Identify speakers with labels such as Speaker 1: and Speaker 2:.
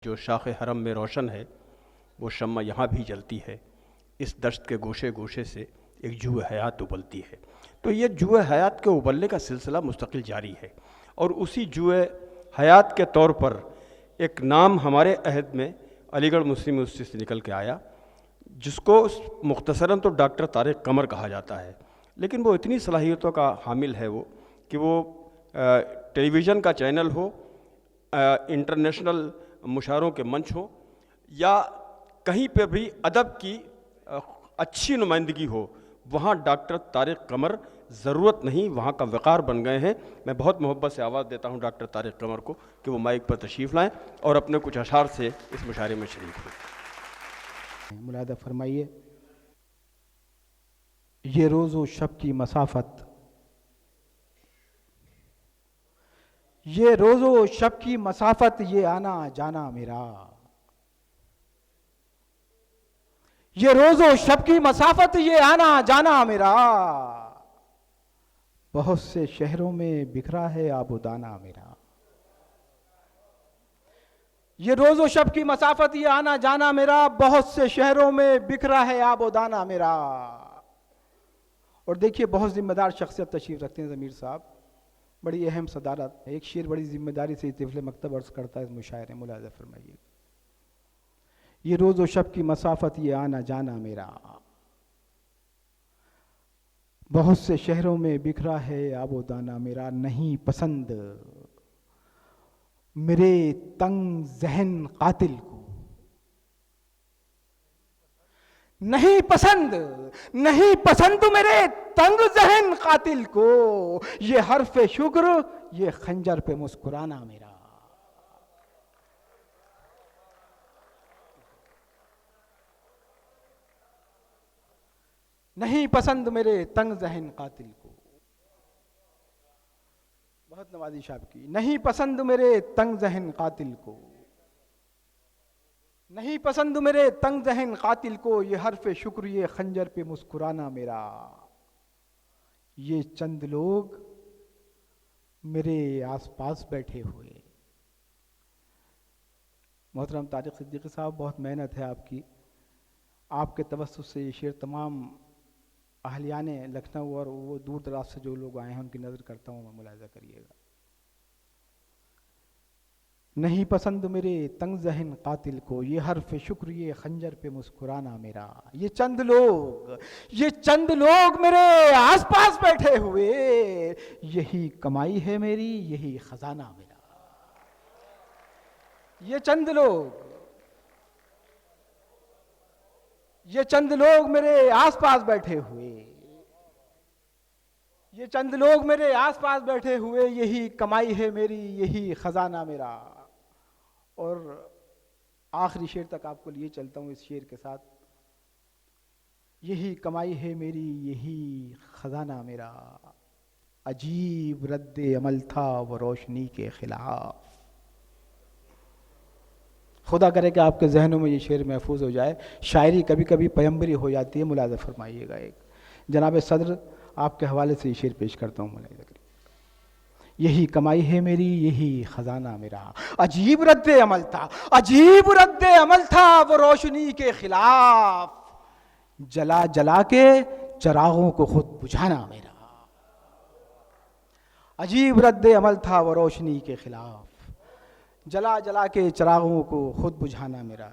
Speaker 1: जो शाख हरम में रोशन है वो शम्मा यहाँ भी जलती है। इस दश्त के गोशे गोशे से एक जूए हयात उबलती है। तो ये जूए हयात के उबलने का सिलसिला मुस्तकिल जारी है और उसी जूए हयात के तौर पर एक नाम हमारे अहद में अलीगढ़ मुस्लिम यूनिवर्सिटी से निकल के आया, जिसको मुख्तसरन तो डॉक्टर तारिक कमर कहा जाता है, लेकिन वो इतनी सलाहियतों का हामिल है वो कि वो टेलीविज़न का चैनल हो, इंटरनेशनल मुशायरों के मंच हो या कहीं पे भी अदब की अच्छी नुमाइंदगी हो, वहाँ डॉक्टर तारिक कमर ज़रूरत नहीं, वहाँ का वक़ार बन गए हैं। मैं बहुत मोहब्बत से आवाज़ देता हूँ डॉक्टर तारिक कमर को कि वो माइक पर तशरीफ़ लाएँ और अपने कुछ अशार से इस मुशायरे में शरीक हों।
Speaker 2: मुलादा फरमाइए। ये रोज़ व शब की मसाफत, ये रोज़ व शब की मसाफत, ये आना जाना मेरा। ये रोज़ व शब की मसाफत, ये आना जाना मेरा। बहुत से शहरों में बिखरा है आबोदाना मेरा। ये रोज़ व शब की मसाफत, ये आना जाना मेरा। बहुत से शहरों में बिखरा है आबोदाना मेरा। और देखिए, बहुत जिम्मेदार शख्सियत तशरीफ रखते हैं ज़मीर साहब, बड़ी अहम सदारत। एक शेर बड़ी जिम्मेदारी से तिफल मकतब अर्ज करता है इस मुशायरे, मुलाज़ा फरमाइए। ये रोज़ व शब की मसाफत, ये आना जाना मेरा। बहुत से शहरों में बिखरा है आबोदाना मेरा। नहीं पसंद मेरे तंग जहन कातिल को, नहीं पसंद, नहीं पसंद मेरे तंग जहन कातिल को। ये हर्फ शुक्र, ये खंजर पे मुस्कुराना मेरा। नहीं पसंद मेरे तंग जहन कातिल को। बहुत नवाजिश आपकी। नहीं पसंद मेरे तंग जहन कातिल को, नहीं पसंद मेरे तंग जहन कातिल को। ये हर्फ शुक्र, ये खंजर पे मुस्कुराना मेरा। ये चंद लोग मेरे आसपास बैठे हुए। मोहतरम तारिक सिद्दीकी साहब, बहुत मेहनत है आपकी। आपके तवस्सुत से ये शेर तमाम अहलियाने लखनऊ और वो दूर दराज से जो लोग आए हैं उनकी नज़र करता हूँ मैं, मुलाहिज़ा करिएगा। नहीं पसंद मेरे तंग जहन कातिल को, ये हर्फ शुक्र, ये खंजर पे मुस्कुराना मेरा। ये चंद लोग, ये चंद लोग मेरे आसपास बैठे हुए, यही कमाई है मेरी, यही खजाना मेरा। ये चंद लोग, ये चंद लोग मेरे आसपास बैठे हुए, ये चंद लोग मेरे आसपास बैठे हुए, यही कमाई है मेरी, यही खजाना मेरा। और आखिरी शेर तक आपको लिए चलता हूँ इस शेर के साथ। यही कमाई है मेरी, यही खजाना मेरा। अजीब रद्द अमल था वो रोशनी के खिलाफ। खुदा करे कि आपके जहनों में ये शेर महफूज हो जाए। शायरी कभी कभी पैगंबरी हो जाती है, मुलाज़ा फरमाइएगा। एक जनाब सदर आपके हवाले से ये शेर पेश करता हूँ, मुलाज़ा करिए। यही कमाई है मेरी, यही खजाना मेरा। अजीब रद्द अमल था, अजीब रद्द अमल था वो रोशनी के खिलाफ। जला जला के चरागों को खुद बुझाना मेरा। अजीब रद्द अमल था वो रोशनी के खिलाफ, जला जला के चरागों को खुद बुझाना मेरा।